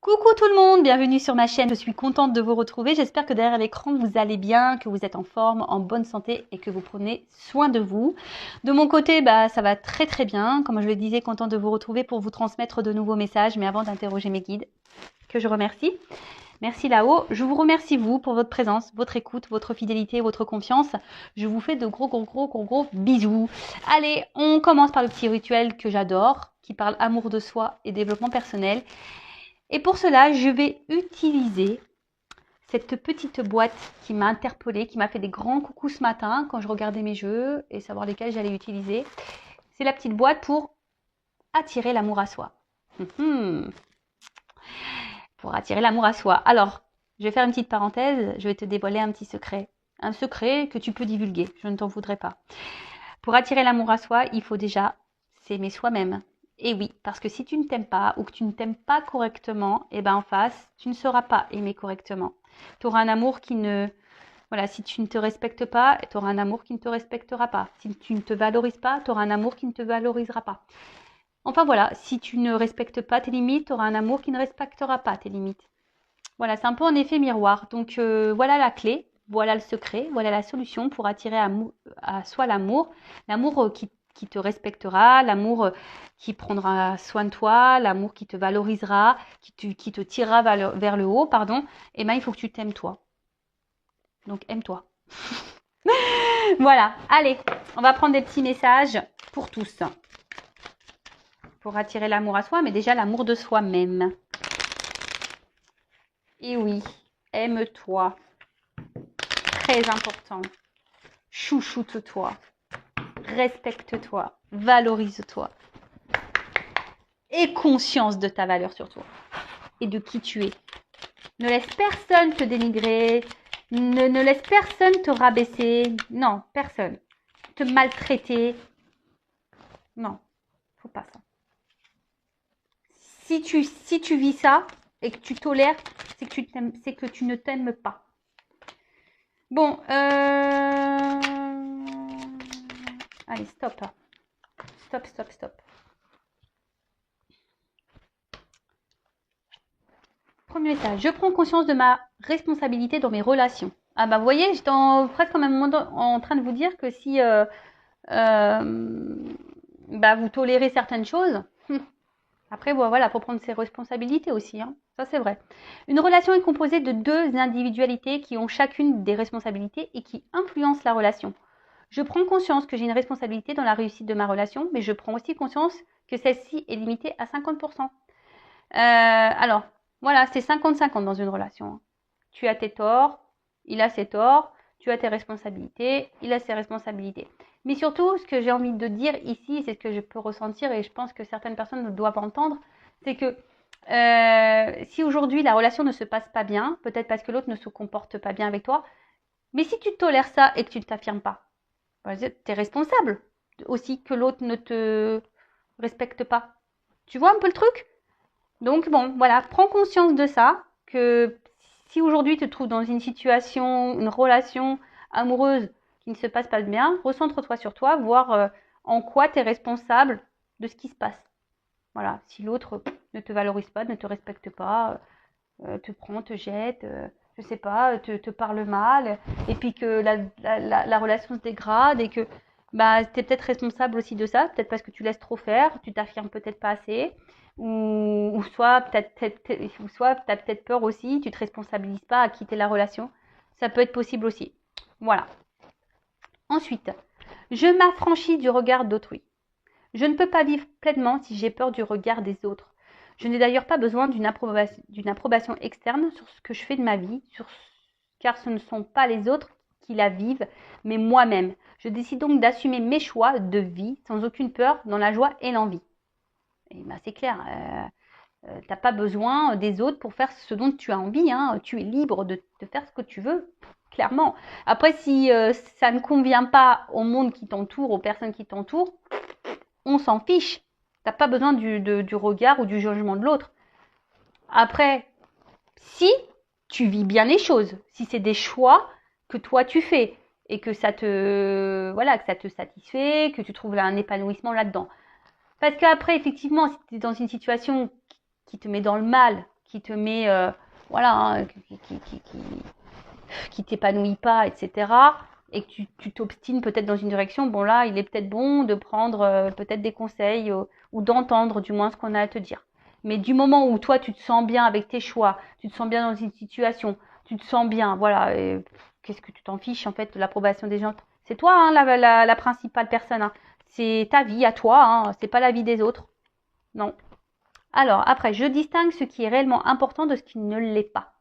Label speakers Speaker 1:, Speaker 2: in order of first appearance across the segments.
Speaker 1: Coucou tout le monde, bienvenue sur ma chaîne, je suis contente de vous retrouver, j'espère que derrière l'écran vous allez bien, que vous êtes en forme, en bonne santé et que vous prenez soin de vous. De mon côté, ça va très bien, comme je le disais, contente de vous retrouver pour vous transmettre de nouveaux messages, mais avant d'interroger mes guides, que je remercie. Merci là-haut, je vous remercie vous pour votre présence, votre écoute, votre fidélité, votre confiance. Je vous fais de gros bisous. Allez, on commence par le petit rituel que j'adore, qui parle amour de soi et développement personnel. Et pour cela, je vais utiliser cette petite boîte qui m'a interpellée, qui m'a fait des grands coucous ce matin quand je regardais mes jeux et savoir lesquels j'allais utiliser. C'est la petite boîte pour attirer l'amour à soi. Pour attirer l'amour à soi. Alors, je vais faire une petite parenthèse, je vais te dévoiler un petit secret. Un secret que tu peux divulguer, je ne t'en voudrais pas. Pour attirer l'amour à soi, il faut déjà s'aimer soi-même. Et oui, parce que si tu ne t'aimes pas ou que tu ne t'aimes pas correctement, en face, tu ne seras pas aimé correctement. Tu auras un amour qui ne... Voilà, si tu ne te respectes pas, tu auras un amour qui ne te respectera pas. Si tu ne te valorises pas, tu auras un amour qui ne te valorisera pas. Enfin voilà, si tu ne respectes pas tes limites, tu auras un amour qui ne respectera pas tes limites. Voilà, c'est un peu un effet miroir. Donc voilà la clé, voilà le secret, voilà la solution pour attirer à soi l'amour. L'amour qui te respectera, l'amour qui prendra soin de toi, l'amour qui te valorisera, qui te tirera vers le haut, pardon. Et il faut que tu t'aimes toi. Donc aime-toi. Voilà, allez, on va prendre des petits messages pour tous. Pour attirer l'amour à soi, mais déjà l'amour de soi-même. Et oui, aime-toi. Très important. Chouchoute-toi. Respecte-toi. Valorise-toi. Aie conscience de ta valeur sur toi et de qui tu es. Ne laisse personne te dénigrer. Ne laisse personne te rabaisser. Non, personne. Te maltraiter. Non, faut pas ça. Si tu vis ça et que tu tolères, c'est que tu ne t'aimes pas. Bon, allez, stop. Stop. Premier message. Je prends conscience de ma responsabilité dans mes relations. Ah vous voyez, j'étais presque en même moment en train de vous dire que si vous tolérez certaines choses, après voilà, faut prendre ses responsabilités aussi. Hein. Ça c'est vrai. Une relation est composée de deux individualités qui ont chacune des responsabilités et qui influencent la relation. Je prends conscience que j'ai une responsabilité dans la réussite de ma relation, mais je prends aussi conscience que celle-ci est limitée à 50%. Alors, voilà, c'est 50-50 dans une relation. Tu as tes torts, il a ses torts, tu as tes responsabilités, il a ses responsabilités. Mais surtout, ce que j'ai envie de dire ici, c'est ce que je peux ressentir et je pense que certaines personnes doivent entendre, c'est que si aujourd'hui la relation ne se passe pas bien, peut-être parce que l'autre ne se comporte pas bien avec toi, mais si tu tolères ça et que tu ne t'affirmes pas, tu es responsable aussi que l'autre ne te respecte pas. Tu vois un peu le truc ? Donc bon, voilà, prends conscience de ça, que si aujourd'hui tu te trouves dans une situation, une relation amoureuse qui ne se passe pas bien, recentre-toi sur toi, voir en quoi tu es responsable de ce qui se passe. Voilà, si l'autre ne te valorise pas, ne te respecte pas, te prend, te jette, je sais pas, te parle mal, et puis que la relation se dégrade et que tu es peut-être responsable aussi de ça, peut-être parce que tu laisses trop faire, tu t'affirmes peut-être pas assez, ou soit tu as peut-être peur aussi, tu te responsabilises pas à quitter la relation. Ça peut être possible aussi. Voilà. Ensuite, je m'affranchis du regard d'autrui. Je ne peux pas vivre pleinement si j'ai peur du regard des autres. Je n'ai d'ailleurs pas besoin d'une approbation externe sur ce que je fais de ma vie, car ce ne sont pas les autres qui la vivent, mais moi-même. Je décide donc d'assumer mes choix de vie sans aucune peur, dans la joie et l'envie. Et c'est clair, tu n'as pas besoin des autres pour faire ce dont tu as envie. Hein. Tu es libre de faire ce que tu veux, clairement. Après, si ça ne convient pas au monde qui t'entoure, aux personnes qui t'entourent, on s'en fiche. Tu n'as pas besoin du regard ou du jugement de l'autre. Après, si tu vis bien les choses, si c'est des choix que toi tu fais et que ça te satisfait, que tu trouves un épanouissement là-dedans. Parce qu'après, effectivement, si tu es dans une situation qui te met dans le mal, qui te met, voilà, hein, qui t'épanouit pas, etc., et que tu t'obstines peut-être dans une direction, bon là, il est peut-être bon de prendre peut-être des conseils ou d'entendre du moins ce qu'on a à te dire. Mais du moment où toi, tu te sens bien avec tes choix, tu te sens bien dans une situation, tu te sens bien, voilà, qu'est-ce que tu t'en fiches en fait de l'approbation des gens? C'est toi hein, la principale personne. Hein. C'est ta vie à toi, hein, c'est pas la vie des autres. Non. Alors, après, je distingue ce qui est réellement important de ce qui ne l'est pas.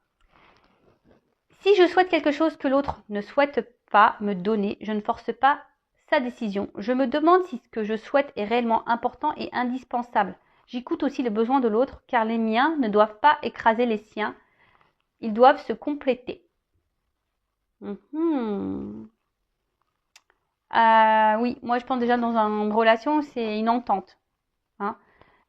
Speaker 1: Si je souhaite quelque chose que l'autre ne souhaite pas me donner, je ne force pas sa décision. Je me demande si ce que je souhaite est réellement important et indispensable. J'écoute aussi les besoins de l'autre, car les miens ne doivent pas écraser les siens. Ils doivent se compléter. Oui, moi je pense déjà dans une relation, c'est une entente. Hein.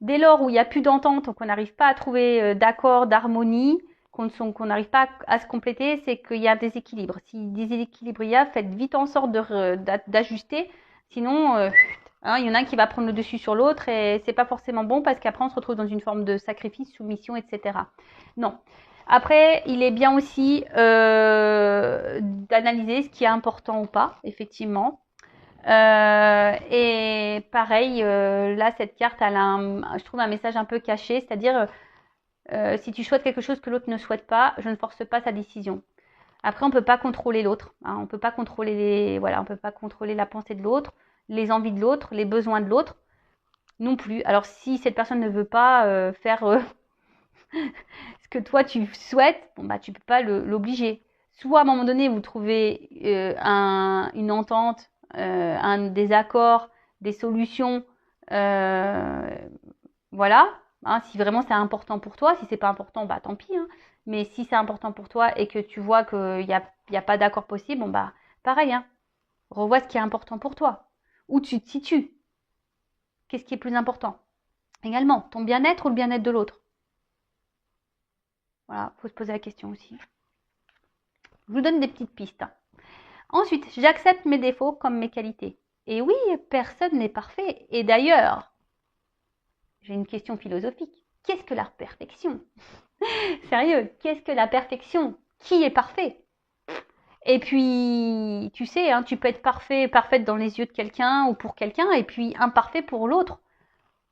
Speaker 1: Dès lors où il n'y a plus d'entente, qu'on n'arrive pas à trouver d'accord, d'harmonie, qu'on n'arrive pas à se compléter, c'est qu'il y a un déséquilibre. Si déséquilibre il y a, faites vite en sorte d'ajuster. Sinon, il y en a un qui va prendre le dessus sur l'autre et c'est pas forcément bon parce qu'après on se retrouve dans une forme de sacrifice, soumission, etc. Non. Après, il est bien aussi d'analyser ce qui est important ou pas, effectivement. Et pareil, là, cette carte, elle a je trouve un message un peu caché, c'est-à-dire si tu souhaites quelque chose que l'autre ne souhaite pas, je ne force pas sa décision. Après, on peut pas contrôler l'autre, hein, on peut pas contrôler on peut pas contrôler la pensée de l'autre, les envies de l'autre, les besoins de l'autre, non plus. Alors, si cette personne ne veut pas faire ce que toi tu souhaites, bon bah tu peux pas l'obliger. Soit à un moment donné, vous trouvez une entente, un désaccord, des solutions, voilà. Hein, si vraiment c'est important pour toi, si c'est pas important, bah tant pis. Hein. Mais si c'est important pour toi et que tu vois qu'il y a pas d'accord possible, bon bah pareil. Hein. Revois ce qui est important pour toi. Où tu te situes. Qu'est-ce qui est plus important? Également, ton bien-être ou le bien-être de l'autre? Voilà, faut se poser la question aussi. Je vous donne des petites pistes. Ensuite, j'accepte mes défauts comme mes qualités. Et oui, personne n'est parfait. Et d'ailleurs, j'ai une question philosophique. Qu'est-ce que la perfection? Sérieux, qu'est-ce que la perfection? Qui est parfait? Et puis, tu sais, hein, tu peux être parfaite dans les yeux de quelqu'un ou pour quelqu'un, et puis imparfait pour l'autre.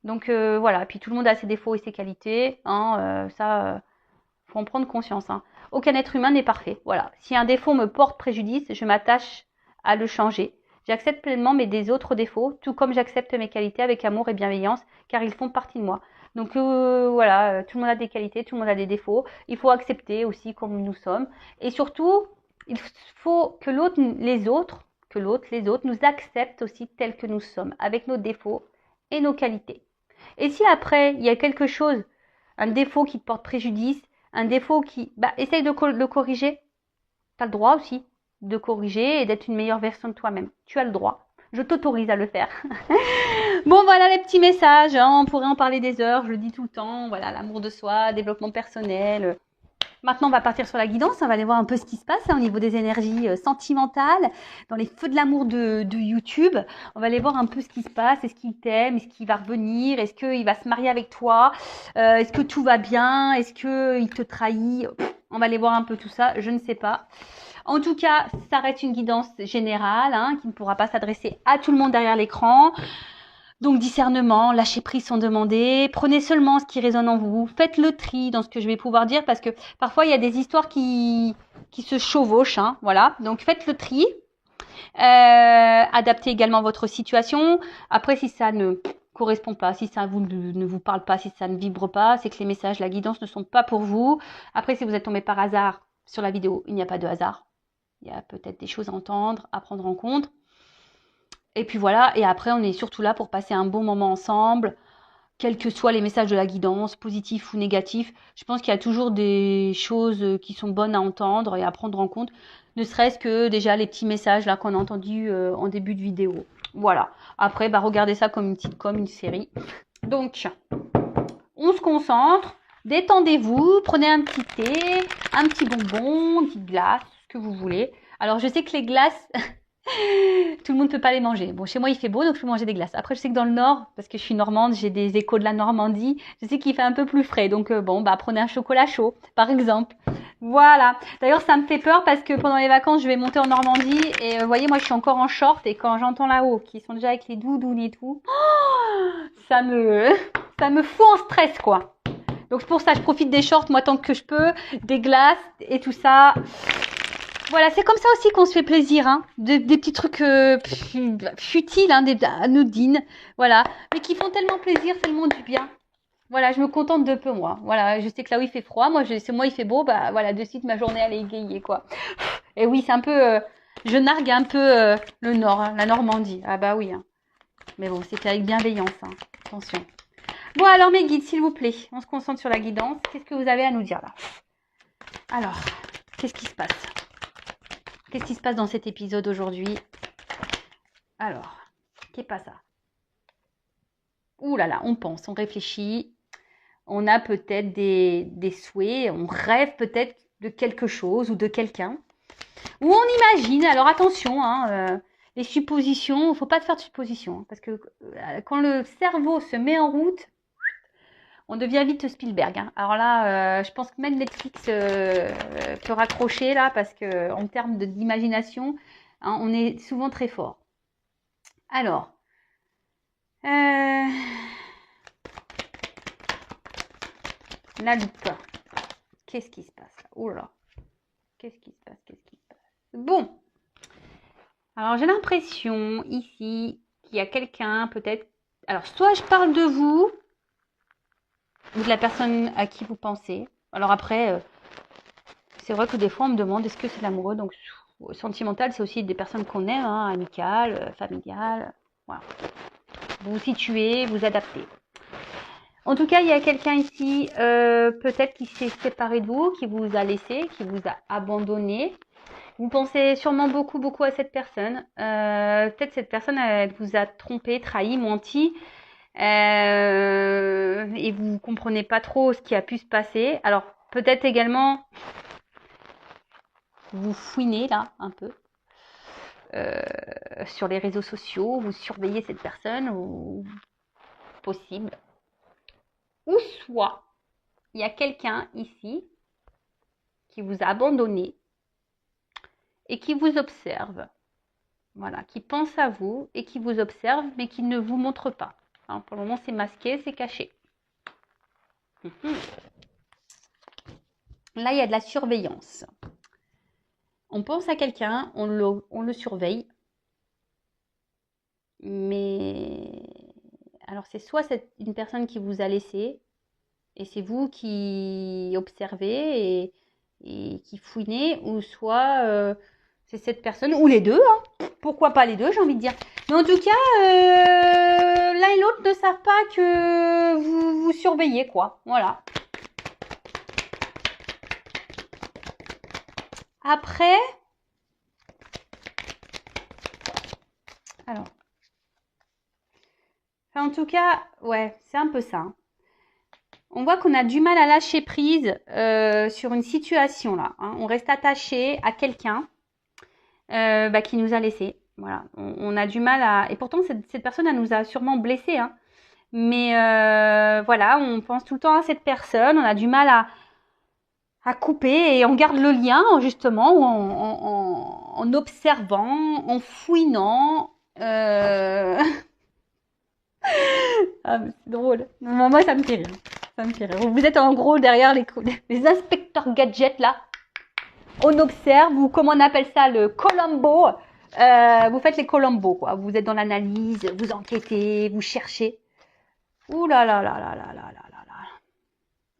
Speaker 1: Donc voilà, puis tout le monde a ses défauts et ses qualités. Hein, ça, faut en prendre conscience. Hein. Aucun être humain n'est parfait. Voilà. Si un défaut me porte préjudice, je m'attache à le changer. J'accepte pleinement mes autres défauts, tout comme j'accepte mes qualités avec amour et bienveillance, car ils font partie de moi. Donc voilà, tout le monde a des qualités, tout le monde a des défauts. Il faut accepter aussi comme nous sommes. Et surtout, il faut que les autres nous acceptent aussi tels que nous sommes, avec nos défauts et nos qualités. Et si après, il y a quelque chose, un défaut qui te porte préjudice, un défaut qui... essaye de le corriger. Tu as le droit aussi de corriger et d'être une meilleure version de toi-même. Tu as le droit. Je t'autorise à le faire. Bon, voilà les petits messages. Hein. On pourrait en parler des heures. Je le dis tout le temps. Voilà, l'amour de soi, développement personnel. Maintenant, on va partir sur la guidance. On va aller voir un peu ce qui se passe hein, au niveau des énergies sentimentales, dans les feux de l'amour de YouTube. On va aller voir un peu ce qui se passe. Est-ce qu'il t'aime? Est-ce qu'il va revenir? Est-ce qu'il va se marier avec toi? Est-ce que tout va bien? Est-ce qu'il te trahit? On va aller voir un peu tout ça. Je ne sais pas. En tout cas, ça reste une guidance générale hein, qui ne pourra pas s'adresser à tout le monde derrière l'écran. Donc discernement, lâcher prise sont demandés. Prenez seulement ce qui résonne en vous. Faites le tri dans ce que je vais pouvoir dire parce que parfois il y a des histoires qui se chevauchent. Hein, voilà. Donc faites le tri. Adaptez également votre situation. Après, si ça ne correspond pas, si ça ne vous parle pas, si ça ne vibre pas, c'est que les messages, la guidance ne sont pas pour vous. Après, si vous êtes tombé par hasard sur la vidéo, il n'y a pas de hasard. Il y a peut-être des choses à entendre, à prendre en compte. Et puis voilà, et après on est surtout là pour passer un bon moment ensemble, quels que soient les messages de la guidance, positifs ou négatifs. Je pense qu'il y a toujours des choses qui sont bonnes à entendre et à prendre en compte, ne serait-ce que déjà les petits messages là qu'on a entendus en début de vidéo. Voilà, après regardez ça comme une sitcom, une série. Donc, on se concentre, détendez-vous, prenez un petit thé, un petit bonbon, une petite glace, ce que vous voulez. Alors je sais que les glaces... Tout le monde peut pas les manger. Bon, chez moi, il fait beau, donc je peux manger des glaces. Après, je sais que dans le nord, parce que je suis normande, j'ai des échos de la Normandie, je sais qu'il fait un peu plus frais. Donc, bon, bah, prenez un chocolat chaud, par exemple. Voilà. D'ailleurs, ça me fait peur parce que pendant les vacances, je vais monter en Normandie et vous voyez, moi, je suis encore en short et quand j'entends là-haut, qui sont déjà avec les doudounes et tout, ça me, ça me fout en stress, quoi. Donc, pour ça, je profite des shorts, moi, tant que je peux, des glaces et tout ça. Voilà, c'est comme ça aussi qu'on se fait plaisir, hein. Des petits trucs futiles, hein, des anodines, voilà, mais qui font tellement plaisir, tellement du bien. Voilà, je me contente de peu, moi. Voilà, je sais que là où il fait froid, c'est moi il fait beau, bah voilà, de suite ma journée elle est égayée, quoi. Et oui, c'est un peu, je nargue un peu le Nord, hein, la Normandie. Ah bah oui, hein. Mais bon, c'est avec bienveillance, hein. Attention. Bon alors mes guides, s'il vous plaît, on se concentre sur la guidance. Qu'est-ce que vous avez à nous dire là? Alors, qu'est-ce qui se passe? Qu'est-ce qui se passe dans cet épisode aujourd'hui? Alors, qu'est-ce pas ça? Ouh là là, on pense, on réfléchit, on a peut-être des souhaits, on rêve peut-être de quelque chose ou de quelqu'un. Ou on imagine, alors attention, hein, les suppositions, il ne faut pas te faire de suppositions, hein, parce que quand le cerveau se met en route, on devient vite Spielberg. Hein. Alors là, je pense que même Netflix peut raccrocher là, parce que en termes d'imagination, hein, on est souvent très fort. Alors, la loupe. Qu'est-ce qui se passe là? Oh là, qu'est-ce qui se passe? Qu'est-ce qui se passe? Bon, alors j'ai l'impression ici qu'il y a quelqu'un peut-être. Alors, soit je parle de vous ou de la personne à qui vous pensez. Alors après, c'est vrai que des fois on me demande est-ce que c'est l'amoureux. Donc sentimental, c'est aussi des personnes qu'on aime, hein, amicales, familiales. Voilà. Vous vous situez, vous adaptez. En tout cas, il y a quelqu'un ici, peut-être qui s'est séparé de vous, qui vous a laissé, qui vous a abandonné. Vous pensez sûrement beaucoup à cette personne. Peut-être cette personne, elle vous a trompé, trahi, menti. Et vous comprenez pas trop ce qui a pu se passer. Alors, peut-être également, vous fouinez là, un peu. Sur les réseaux sociaux, vous surveillez cette personne, ou possible. Ou soit, il y a quelqu'un ici qui vous a abandonné et qui vous observe. Voilà, qui pense à vous et qui vous observe, mais qui ne vous montre pas. Hein, pour le moment, c'est masqué, c'est caché. Là, il y a de la surveillance. On pense à quelqu'un, on le surveille. Mais alors, c'est soit une personne qui vous a laissé, et c'est vous qui observez et qui fouinez, ou soit c'est cette personne, ou les deux, hein. Pourquoi pas les deux, j'ai envie de dire. Mais en tout cas, l'un et l'autre ne savent pas que vous surveillez, quoi. Voilà. Après, alors, enfin, en tout cas, ouais, c'est un peu ça. Hein. On voit qu'on a du mal à lâcher prise sur une situation là. Hein. On reste attaché à quelqu'un qui nous a laissés. Voilà, on a du mal à. Et pourtant, cette personne, elle nous a sûrement blessés. Hein. Mais voilà, on pense tout le temps à cette personne. On a du mal à couper et on garde le lien justement en observant, en fouinant. Ah, c'est drôle. Moi, ça me fait rire. Ça me fait rire. Vous êtes en gros derrière les inspecteurs gadgets là. On observe, ou comment on appelle ça, le Columbo. Vous faites les Columbo, quoi. Vous êtes dans l'analyse, vous enquêtez, vous cherchez. Ouh là là là là là là là là là.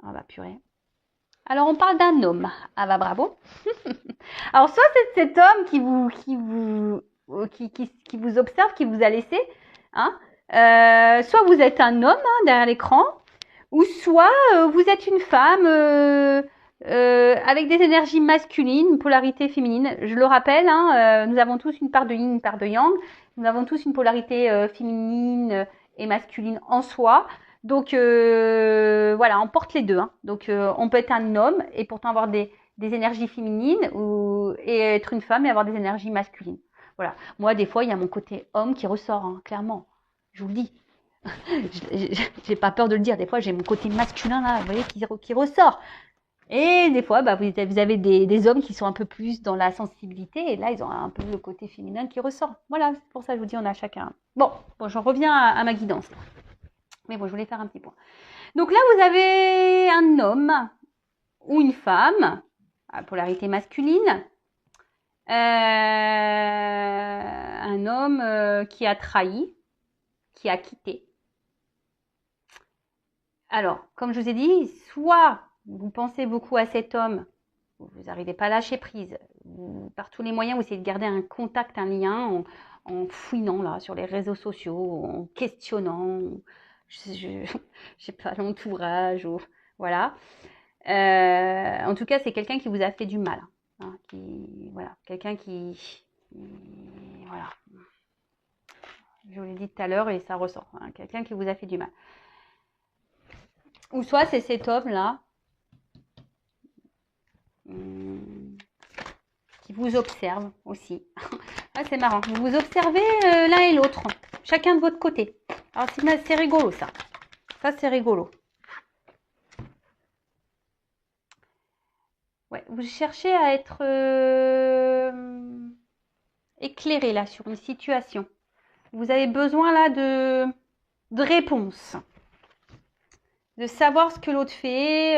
Speaker 1: Ah bah purée. Alors on parle d'un homme. Ah bah bravo. Alors soit c'est cet homme qui vous observe, qui vous a laissé, hein. Soit vous êtes un homme hein, derrière l'écran, ou soit vous êtes une femme avec des énergies masculines, une polarité féminine. Je le rappelle, hein, nous avons tous une part de yin, une part de yang. Nous avons tous une polarité féminine et masculine en soi. Donc voilà, on porte les deux. Hein. Donc on peut être un homme et pourtant avoir des énergies féminines et être une femme et avoir des énergies masculines. Voilà. Moi, des fois, il y a mon côté homme qui ressort, hein, clairement. Je vous le dis. J'ai pas peur de le dire. Des fois, j'ai mon côté masculin, là, vous voyez, qui ressort. Et des fois, bah, vous avez des hommes qui sont un peu plus dans la sensibilité. Et là, ils ont un peu le côté féminin qui ressort. Voilà, c'est pour ça que je vous dis, on a chacun. Bon, j'en reviens à ma guidance. Mais bon, je voulais faire un petit point. Donc là, vous avez un homme ou une femme, à polarité masculine. Un homme qui a trahi, qui a quitté. Alors, comme je vous ai dit, soit vous pensez beaucoup à cet homme, vous n'arrivez pas à lâcher prise, par tous les moyens, vous essayez de garder un contact, un lien, en fouinant là sur les réseaux sociaux, en questionnant, je sais pas, l'entourage, ou voilà. En tout cas, c'est quelqu'un qui vous a fait du mal, hein, voilà, quelqu'un voilà. Je vous l'ai dit tout à l'heure et ça ressort, hein, quelqu'un qui vous a fait du mal. Ou soit c'est cet homme-là qui vous observe aussi. Ah, c'est marrant, vous vous observez l'un et l'autre, chacun de votre côté. Alors c'est rigolo ça. Ça c'est rigolo. Ouais, vous cherchez à être éclairé là sur une situation. Vous avez besoin là de réponses, de savoir ce que l'autre fait.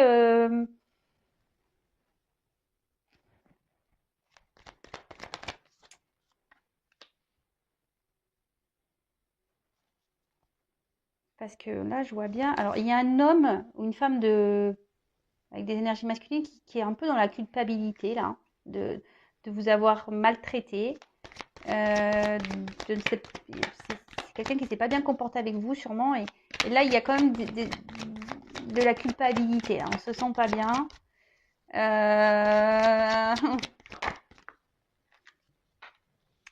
Speaker 1: Parce que là, je vois bien. Alors, il y a un homme ou une femme avec des énergies masculines qui est un peu dans la culpabilité là, de vous avoir maltraité. C'est quelqu'un qui ne s'est pas bien comporté avec vous, sûrement. Et là, il y a quand même de la culpabilité. Hein. On ne se sent pas bien.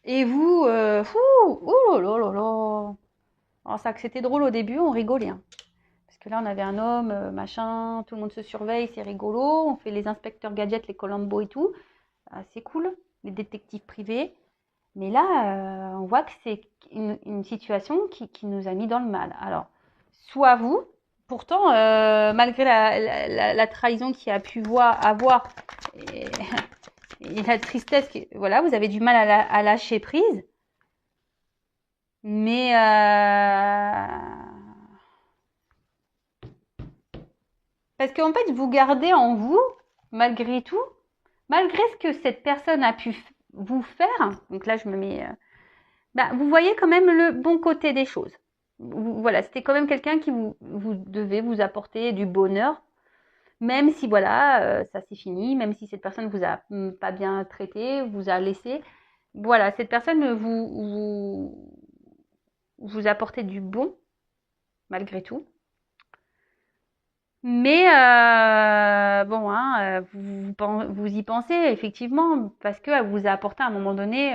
Speaker 1: Et vous, oh là là là. Alors, ça, que c'était drôle au début, on rigolait. Hein. Parce que là, on avait un homme, machin, tout le monde se surveille, c'est rigolo. On fait les inspecteurs gadgets, les Columbo et tout. C'est cool, les détectives privés. Mais là, on voit que c'est une situation qui nous a mis dans le mal. Alors, soit vous, pourtant, malgré la trahison qu'il a pu avoir et, et la tristesse, voilà, vous avez du mal à lâcher prise. Mais parce qu'en fait, vous gardez en vous, malgré tout, malgré ce que cette personne a pu vous faire. Donc là, je me mets... bah, vous voyez quand même le bon côté des choses. Voilà, c'était quand même quelqu'un qui vous devait vous apporter du bonheur, même si voilà, ça c'est fini, même si cette personne vous a pas bien traité, vous a laissé. Voilà, cette personne vous apportait du bon, malgré tout. Mais bon, hein, vous y pensez effectivement parce qu'elle vous a apporté à un moment donné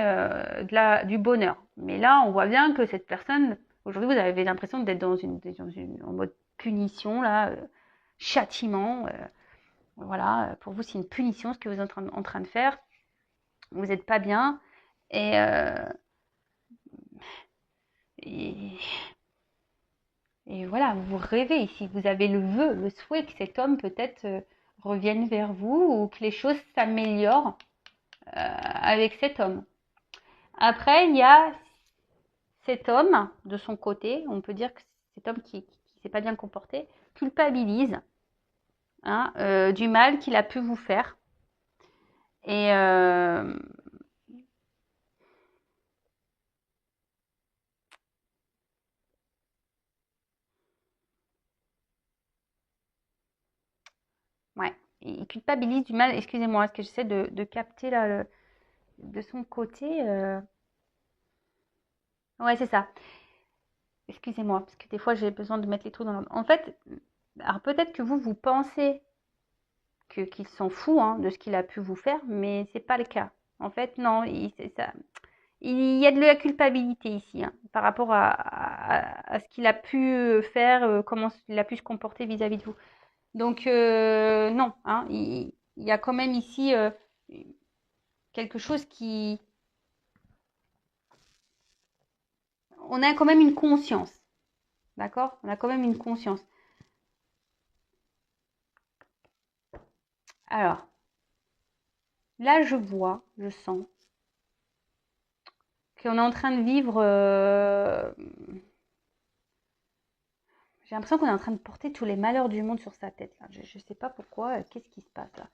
Speaker 1: du bonheur. Mais là, on voit bien que cette personne, aujourd'hui, vous avez l'impression d'être en mode punition, là, châtiment. Voilà, pour vous, c'est une punition ce que vous êtes en train de faire. Vous n'êtes pas bien. Et, et, et voilà, vous rêvez ici. Vous avez le vœu, le souhait que cet homme peut-être revienne vers vous ou que les choses s'améliorent avec cet homme. Après, il y a cet homme, de son côté, on peut dire que cet homme qui s'est pas bien comporté, culpabilise du mal qu'il a pu vous faire. Et ouais, il culpabilise du mal. Excusez-moi, est-ce que j'essaie de capter là, de son côté Ouais, c'est ça. Excusez-moi, parce que des fois j'ai besoin de mettre les trucs dans l'ordre. En fait, alors peut-être que vous pensez qu'il s'en fout de ce qu'il a pu vous faire, mais c'est pas le cas. En fait, non, ça. Il y a de la culpabilité ici par rapport à ce qu'il a pu faire, comment il a pu se comporter vis-à-vis de vous. Donc non, il y a quand même ici quelque chose on a quand même une conscience. D'accord? On a quand même une conscience. Alors, là, je vois, je sens qu'on est en train de vivre... j'ai l'impression qu'on est en train de porter tous les malheurs du monde sur sa tête. Là. Je ne sais pas pourquoi. Qu'est-ce qui se passe là?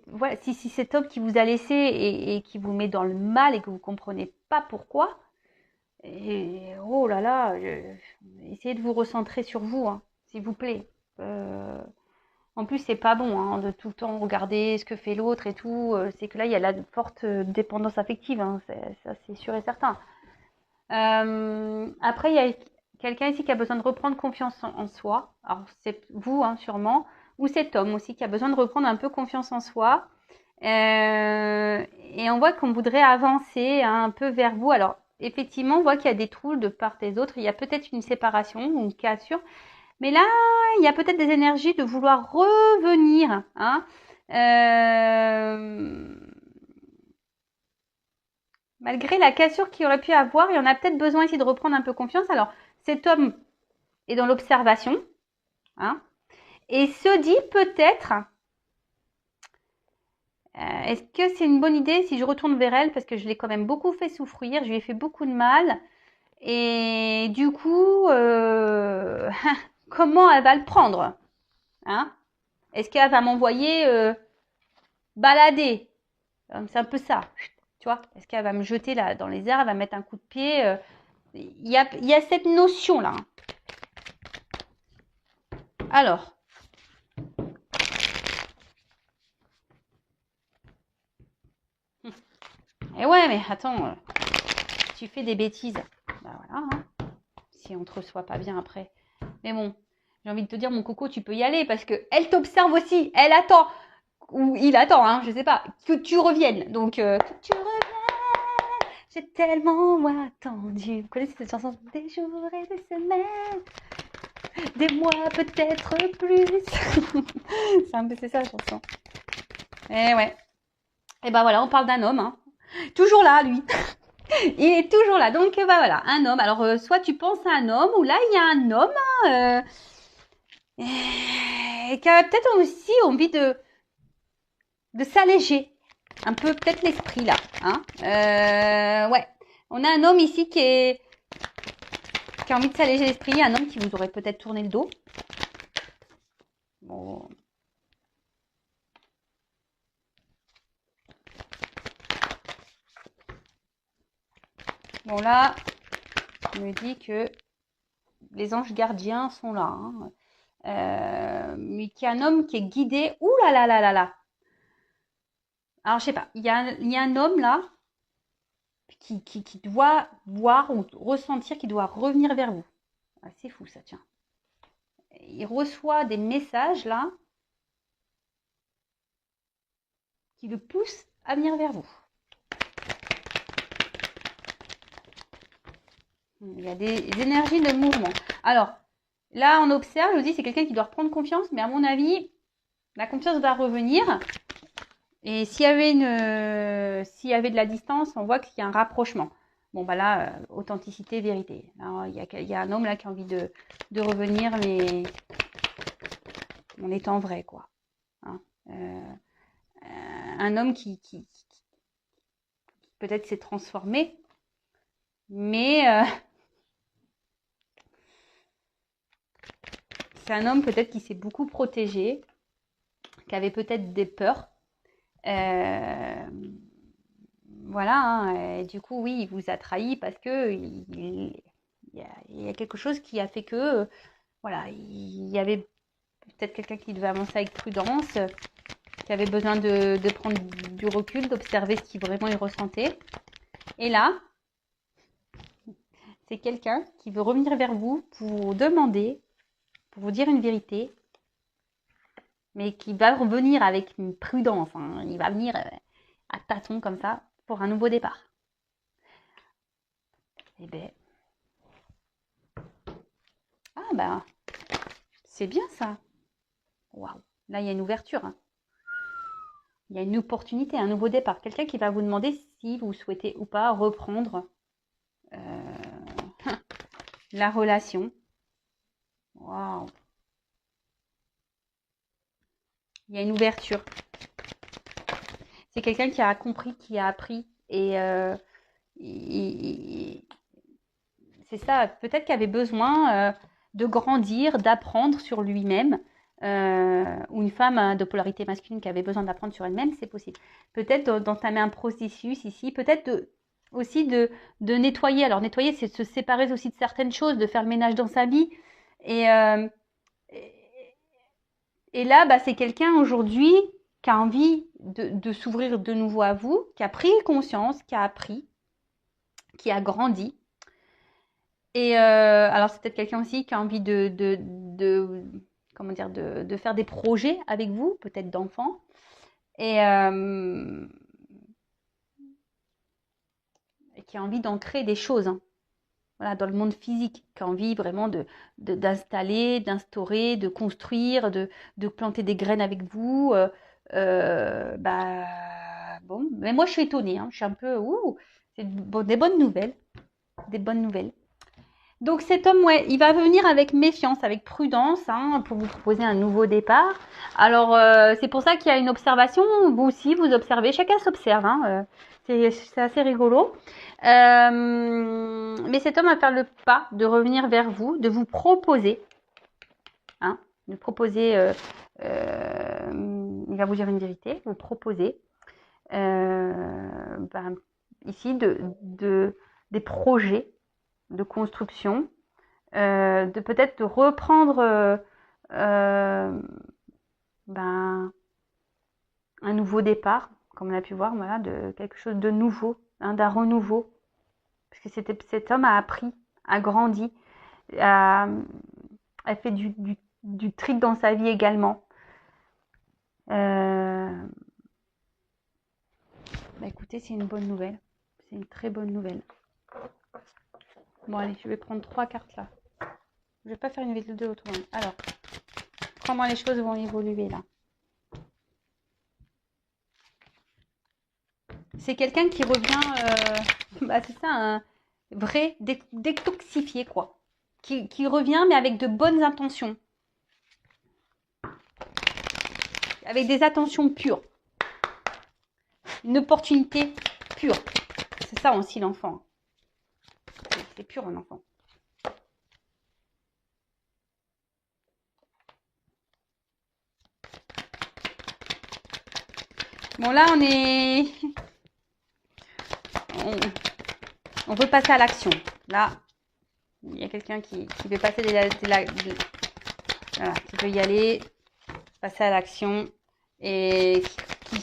Speaker 1: Voilà, si cet homme qui vous a laissé et qui vous met dans le mal et que vous ne comprenez pas pourquoi, oh là là, essayez de vous recentrer sur vous, hein, s'il vous plaît. En plus, c'est pas bon hein, de tout le temps regarder ce que fait l'autre et tout. C'est que là, il y a la forte dépendance affective, hein, ça c'est sûr et certain. Après, il y a quelqu'un ici qui a besoin de reprendre confiance en soi. Alors, c'est vous, hein, sûrement. Ou cet homme aussi qui a besoin de reprendre un peu confiance en soi. Et on voit qu'on voudrait avancer hein, un peu vers vous. Alors, effectivement, on voit qu'il y a des troubles de part et d'autre. Il y a peut-être une séparation ou une cassure. Mais là, il y a peut-être des énergies de vouloir revenir. Hein. Malgré la cassure qu'il aurait pu avoir, il y en a peut-être besoin ici de reprendre un peu confiance. Alors, cet homme est dans l'observation. Hein, et se dit peut-être, est-ce que c'est une bonne idée si je retourne vers elle parce que je l'ai quand même beaucoup fait souffrir, je lui ai fait beaucoup de mal. Et du coup, comment elle va le prendre hein? Est-ce qu'elle va m'envoyer balader? C'est un peu ça, tu vois? Est-ce qu'elle va me jeter là dans les airs, elle va mettre un coup de pied? Il y a cette notion-là. Alors, et ouais, mais attends, tu fais des bêtises. Bah voilà, hein. Si on te reçoit pas bien après. Mais bon, j'ai envie de te dire, mon coco, tu peux y aller parce que elle t'observe aussi. Elle attend, ou il attend, hein, je sais pas, que tu reviennes. Donc, que tu reviennes, j'ai tellement attendu. Vous connaissez cette chanson? Des jours et des semaines, des mois peut-être plus. C'est un peu ça la chanson. Et ouais. Et ben voilà, on parle d'un homme, hein. Toujours là, lui. Il est toujours là. Donc, bah voilà, un homme. Alors, soit tu penses à un homme, ou là, il y a un homme hein, qui a peut-être aussi envie de s'alléger. Un peu, peut-être l'esprit, là. Hein ouais. On a un homme ici qui a envie de s'alléger l'esprit. Un homme qui vous aurait peut-être tourné le dos. Bon. Bon, là, il me dit que les anges gardiens sont là. Hein. Mais qu'il y a un homme qui est guidé. Ouh là là là là là. Alors, je sais pas. Il y a un homme là qui doit voir ou ressentir qu'il doit revenir vers vous. Ah, c'est fou ça, tiens. Il reçoit des messages là qui le poussent à venir vers vous. Il y a des énergies de mouvement. Alors, là, on observe, je vous dis, c'est quelqu'un qui doit reprendre confiance, mais à mon avis, la confiance va revenir. Et s'il y avait de la distance, on voit qu'il y a un rapprochement. Bon, bah là, authenticité, vérité. Alors, il y a un homme là qui a envie de revenir, mais en étant vrai, quoi. Hein. Un homme qui peut-être s'est transformé, mais c'est un homme peut-être qui s'est beaucoup protégé, qui avait peut-être des peurs. Voilà, hein, et du coup, oui, il vous a trahi parce que il y a quelque chose qui a fait que, voilà, il y avait peut-être quelqu'un qui devait avancer avec prudence, qui avait besoin de prendre du recul, d'observer ce qu'il vraiment il ressentait. Et là, c'est quelqu'un qui veut revenir vers vous pour vous demander, pour vous dire une vérité, mais qui va revenir avec une prudence. Hein. Il va venir à tâtons comme ça pour un nouveau départ. Eh ben, ah bah, c'est bien ça. Waouh, là il y a une ouverture. Hein. Il y a une opportunité, un nouveau départ. Quelqu'un qui va vous demander si vous souhaitez ou pas reprendre La relation. Waouh. Il y a une ouverture. C'est quelqu'un qui a compris, qui a appris. Et c'est ça, peut-être qu'il avait besoin de grandir, d'apprendre sur lui-même. Ou une femme de polarité masculine qui avait besoin d'apprendre sur elle-même, c'est possible. Peut-être d'entamer un processus ici, peut-être aussi de nettoyer. Alors nettoyer, c'est se séparer aussi de certaines choses, de faire le ménage dans sa vie. Et là, bah, c'est quelqu'un aujourd'hui qui a envie de s'ouvrir de nouveau à vous, qui a pris conscience, qui a appris, qui a grandi. Et alors, c'est peut-être quelqu'un aussi qui a envie comment dire, de faire des projets avec vous, peut-être d'enfants. Et qui a envie d'en créer des choses, hein. Voilà, dans le monde physique, qui a envie vraiment d'installer, d'instaurer, de construire, de planter des graines avec vous. Bah, bon, mais moi je suis étonnée, hein. Je suis un peu, c'est des bonnes nouvelles, des bonnes nouvelles. Donc cet homme, ouais, il va venir avec méfiance, avec prudence, hein, pour vous proposer un nouveau départ. Alors c'est pour ça qu'il y a une observation. Vous aussi, vous observez. Chacun s'observe, hein. C'est assez rigolo. Mais cet homme va faire le pas de revenir vers vous, de vous proposer, hein, de proposer. Il va vous dire une vérité, vous proposer. Ici des projets de construction, de peut-être de reprendre un nouveau départ, comme on a pu voir, voilà, de quelque chose de nouveau, hein, d'un renouveau. Parce que cet homme a appris, a grandi, a fait du tri dans sa vie également. Écoutez, c'est une bonne nouvelle. C'est une très bonne nouvelle. Bon, allez, je vais prendre 3 cartes là. Je vais pas faire une vidéo autrement. Alors, comment les choses vont évoluer là? C'est quelqu'un qui revient, c'est ça, un vrai détoxifié, quoi. Qui revient, mais avec de bonnes intentions. Avec des intentions pures. Une opportunité pure. C'est ça aussi l'enfant. C'est pur un enfant. Bon, là, on veut passer à l'action. Là, il y a quelqu'un qui veut passer voilà, qui veut y aller, passer à l'action et qui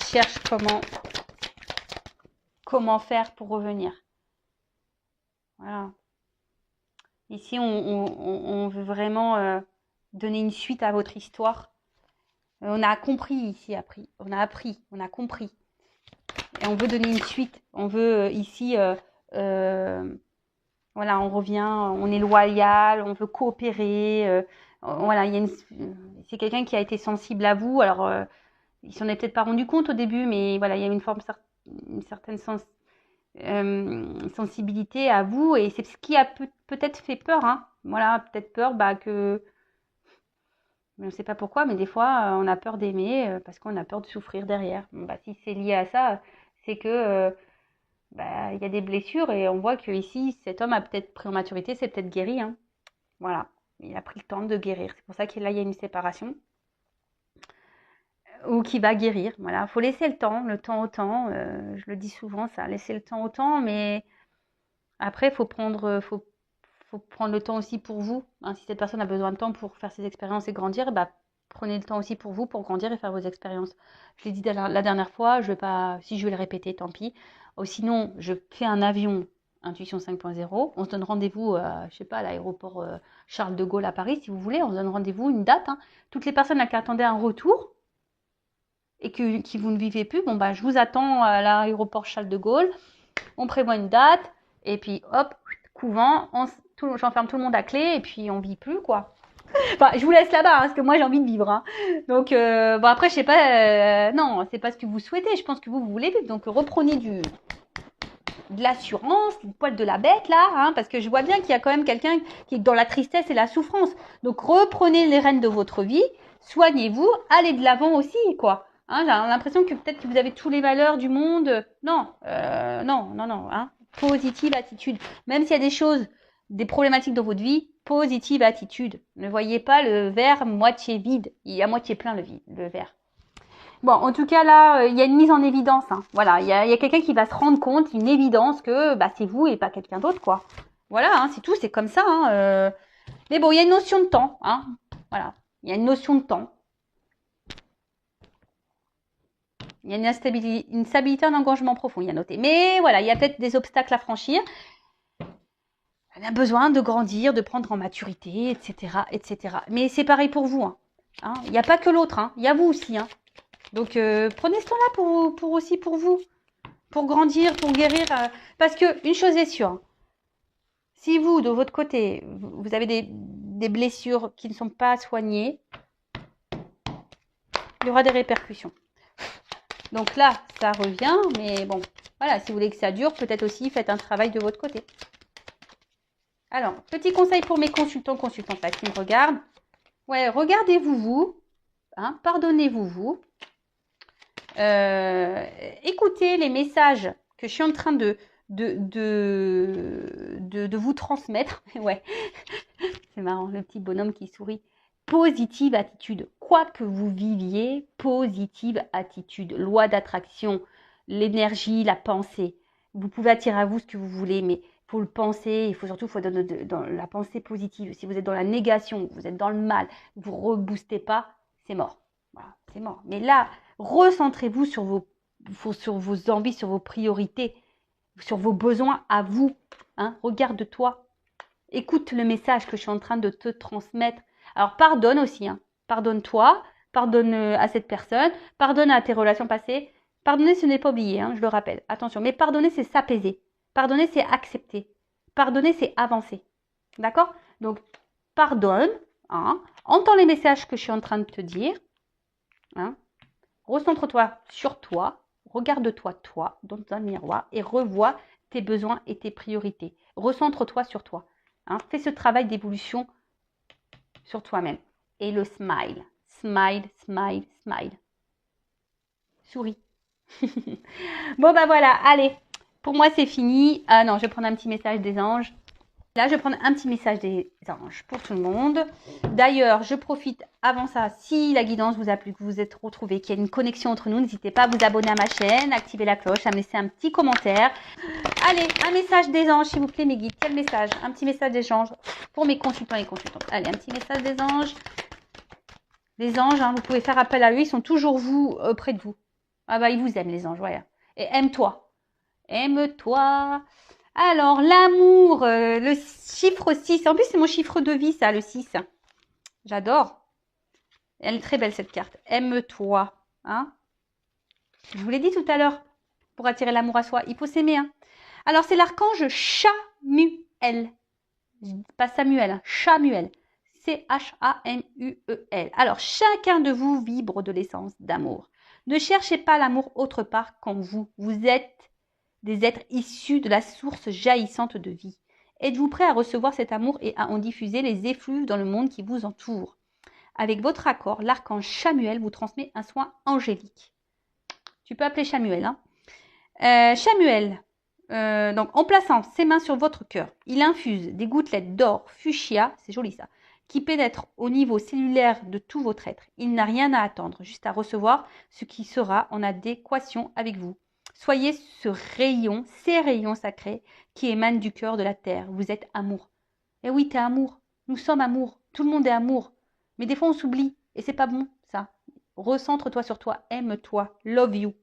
Speaker 1: cherche comment faire pour revenir. Voilà. Ici, on veut vraiment donner une suite à votre histoire. On a compris ici, on a appris, on a compris. Et on veut donner une suite. On veut ici, voilà, on revient, on est loyal, on veut coopérer. Voilà, c'est quelqu'un qui a été sensible à vous. Alors, il s'en est peut-être pas rendu compte au début, mais voilà, il y a une certaine sensibilité à vous. Et c'est ce qui a peut-être fait peur, hein. Voilà, peut-être peur que... Mais on ne sait pas pourquoi, mais des fois, on a peur d'aimer parce qu'on a peur de souffrir derrière. Bon, si c'est lié à ça, c'est que il y a des blessures et on voit que ici, cet homme a peut-être pris en maturité, c'est peut-être guéri, hein. Voilà, il a pris le temps de guérir. C'est pour ça qu'il y a une séparation ou qui va guérir. Voilà, faut laisser le temps au temps. Je le dis souvent, ça, laisser le temps au temps, mais après, faut prendre le temps aussi pour vous, hein. Si cette personne a besoin de temps pour faire ses expériences et grandir, prenez le temps aussi pour vous, pour grandir et faire vos expériences. Je l'ai dit la dernière fois, si je vais le répéter, tant pis. Sinon, je fais un avion Intuition 5.0. On se donne rendez-vous, je sais pas, à l'aéroport Charles de Gaulle à Paris, si vous voulez. On se donne rendez-vous, une date, hein. Toutes les personnes qui attendaient un retour et qui vous ne vivez plus, je vous attends à l'aéroport Charles de Gaulle. On prévoit une date et puis hop, couvent, j'enferme tout le monde à clé et puis on vit plus, quoi. Je vous laisse là-bas, hein, parce que moi j'ai envie de vivre, hein. Donc après je sais pas, non, c'est pas ce que vous souhaitez. Je pense que vous voulez vivre, donc reprenez de l'assurance, le poil de la bête là, hein, parce que je vois bien qu'il y a quand même quelqu'un qui est dans la tristesse et la souffrance. Donc reprenez les rênes de votre vie, soignez-vous, allez de l'avant aussi, quoi. Hein, j'ai l'impression que peut-être que vous avez tous les valeurs du monde. Non, non. Hein. Positive attitude. Même s'il y a des choses, des problématiques dans votre vie, positive attitude. Ne voyez pas le verre moitié vide. Il y a moitié plein le verre. Bon, en tout cas, là, il y a une mise en évidence. Hein. Voilà, il y a quelqu'un qui va se rendre compte, une évidence que bah, c'est vous et pas quelqu'un d'autre, quoi. Voilà, hein, c'est tout, c'est comme ça. Hein, Mais bon, il y a une notion de temps. Hein. Voilà, il y a une notion de temps. Il y a une stabilité, un engagement profond, il y a noté. Mais voilà, il y a peut-être des obstacles à franchir. On a besoin de grandir, de prendre en maturité, etc., etc. Mais c'est pareil pour vous. Hein. Il n'y a pas que l'autre, hein. Il y a vous aussi. Hein. Donc, prenez ce temps-là pour vous, pour grandir, pour guérir. Parce que une chose est sûre, si vous, de votre côté, vous avez des blessures qui ne sont pas soignées, il y aura des répercussions. Donc là, ça revient, mais bon, voilà, si vous voulez que ça dure, peut-être aussi faites un travail de votre côté. Alors, petit conseil pour mes consultantes là qui me regardent. Ouais, regardez-vous, vous, hein, pardonnez-vous, écoutez les messages que je suis en train de vous transmettre. Ouais, c'est marrant, le petit bonhomme qui sourit. Positive attitude. Quoi que vous viviez, positive attitude. Loi d'attraction, l'énergie, la pensée. Vous pouvez attirer à vous ce que vous voulez, mais il faut le penser. Il faut surtout dans la pensée positive. Si vous êtes dans la négation, vous êtes dans le mal, vous ne reboostez pas, c'est mort. Voilà, c'est mort. Mais là, recentrez-vous sur vos envies, sur vos priorités, sur vos besoins à vous. Hein. Regarde-toi. Écoute le message que je suis en train de te transmettre. Alors, pardonne aussi. Hein. Pardonne-toi. Pardonne à cette personne. Pardonne à tes relations passées. Pardonner, ce n'est pas oublier, hein, je le rappelle. Attention. Mais pardonner, c'est s'apaiser. Pardonner, c'est accepter. Pardonner, c'est avancer. D'accord? Donc, pardonne. Hein. Entends les messages que je suis en train de te dire. Hein. Recentre-toi sur toi. Regarde-toi, toi, dans un miroir et revois tes besoins et tes priorités. Recentre-toi sur toi. Hein. Fais ce travail d'évolution sur toi-même. Et le smile. Smile, smile, smile. Souris. Bon, bah voilà, allez. Pour moi, c'est fini. Ah non, je vais prendre un petit message des anges. Là, je vais prendre un petit message des anges pour tout le monde. D'ailleurs, je profite avant ça, si la guidance vous a plu, que vous vous êtes retrouvés, qu'il y a une connexion entre nous, n'hésitez pas à vous abonner à ma chaîne, activer la cloche, à me laisser un petit commentaire. Allez, un message des anges, s'il vous plaît, mes guides. Quel message? Un petit message des anges pour mes consultants et consultantes. Allez, un petit message des anges. Les anges, hein, vous pouvez faire appel à eux, ils sont toujours près de vous. Ah bah, ils vous aiment, les anges, voilà. Et aime-toi. Aime-toi. Alors, l'amour, le chiffre 6. En plus, c'est mon chiffre de vie, ça, le 6. J'adore. Elle est très belle, cette carte. Aime-toi. Hein, je vous l'ai dit tout à l'heure. Pour attirer l'amour à soi, il faut s'aimer. Hein. Alors, c'est l'archange Chamuel. Pas Samuel, hein, Chamuel. C-H-A-M-U-E-L. Alors, chacun de vous vibre de l'essence d'amour. Ne cherchez pas l'amour autre part qu'en vous. Vous êtes des êtres issus de la source jaillissante de vie. Êtes-vous prêt à recevoir cet amour et à en diffuser les effluves dans le monde qui vous entoure? Avec votre accord, l'archange Chamuel vous transmet un soin angélique. Tu peux appeler Chamuel. Hein. Chamuel, donc en plaçant ses mains sur votre cœur, il infuse des gouttelettes d'or fuchsia, c'est joli ça, qui pénètrent au niveau cellulaire de tout votre être. Il n'a rien à attendre, juste à recevoir ce qui sera en adéquation avec vous. Soyez ce rayon, ces rayons sacrés qui émanent du cœur de la terre. Vous êtes amour. Et oui, t'es amour. Nous sommes amour. Tout le monde est amour. Mais des fois, on s'oublie. Et c'est pas bon, ça. Recentre-toi sur toi. Aime-toi. Love you.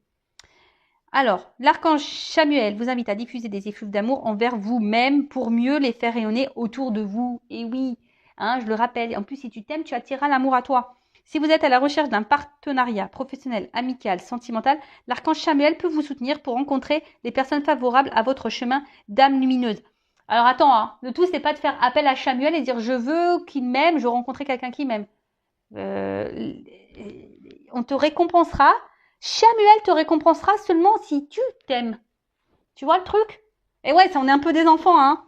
Speaker 1: Alors, l'archange Chamuel vous invite à diffuser des effluves d'amour envers vous-même pour mieux les faire rayonner autour de vous. Et oui, hein, je le rappelle. En plus, si tu t'aimes, tu attireras l'amour à toi. Si vous êtes à la recherche d'un partenariat professionnel, amical, sentimental, l'archange Chamuel peut vous soutenir pour rencontrer les personnes favorables à votre chemin d'âme lumineuse. Alors attends, hein, le tout c'est pas de faire appel à Chamuel et dire je veux qu'il m'aime, je veux rencontrer quelqu'un qui m'aime. On te récompensera. Chamuel te récompensera seulement si tu t'aimes. Tu vois le truc? Et ouais, ça, on est un peu des enfants, hein.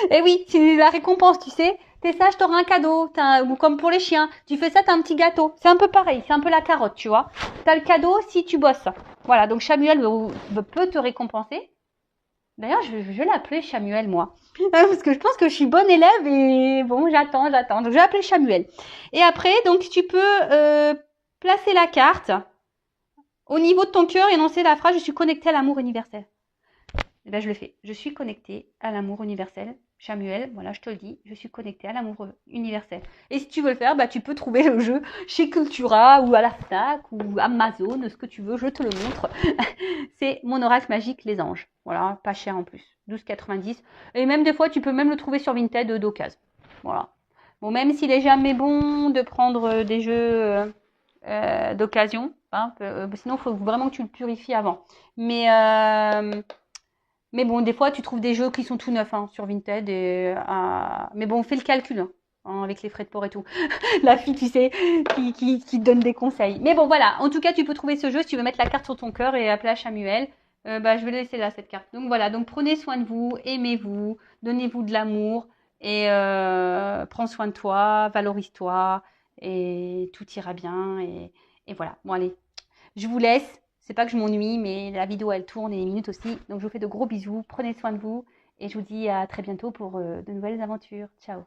Speaker 1: Et oui, c'est la récompense, tu sais. T'es sage, t'auras un cadeau. Ou comme pour les chiens, tu fais ça, t'as un petit gâteau. C'est un peu pareil, c'est un peu la carotte, tu vois. T'as le cadeau si tu bosses. Voilà, donc Samuel peut te récompenser. D'ailleurs, je vais l'appeler Samuel, moi. Parce que je pense que je suis bonne élève et bon, j'attends. Donc, je vais l'appeler Samuel. Et après, donc, tu peux placer la carte au niveau de ton cœur et énoncer la phrase « Je suis connecté à l'amour universel ». Et là, je le fais. Je suis connecté à l'amour universel. Samuel, voilà, je te le dis, je suis connecté à l'amour universel. Et si tu veux le faire, bah, tu peux trouver le jeu chez Cultura ou à la Fnac ou Amazon, ce que tu veux, je te le montre. C'est mon oracle magique, les anges. Voilà, pas cher en plus. 12,90. Et même des fois, tu peux même le trouver sur Vinted d'occasion. Voilà. Bon, même s'il est jamais bon de prendre des jeux d'occasion, hein, sinon, il faut vraiment que tu le purifies avant. Mais bon, des fois, tu trouves des jeux qui sont tout neufs hein, sur Vinted. Mais bon, fais le calcul hein, avec les frais de port et tout. La fille, tu sais, qui te donne des conseils. Mais bon, voilà. En tout cas, tu peux trouver ce jeu si tu veux mettre la carte sur ton cœur et appeler à Samuel. Bah, je vais laisser là, cette carte. Donc voilà, donc prenez soin de vous, aimez-vous, donnez-vous de l'amour et prends soin de toi, valorise-toi et tout ira bien. Et voilà. Bon, allez, je vous laisse. C'est pas que je m'ennuie, mais la vidéo elle tourne et les minutes aussi. Donc je vous fais de gros bisous. Prenez soin de vous et je vous dis à très bientôt pour de nouvelles aventures. Ciao.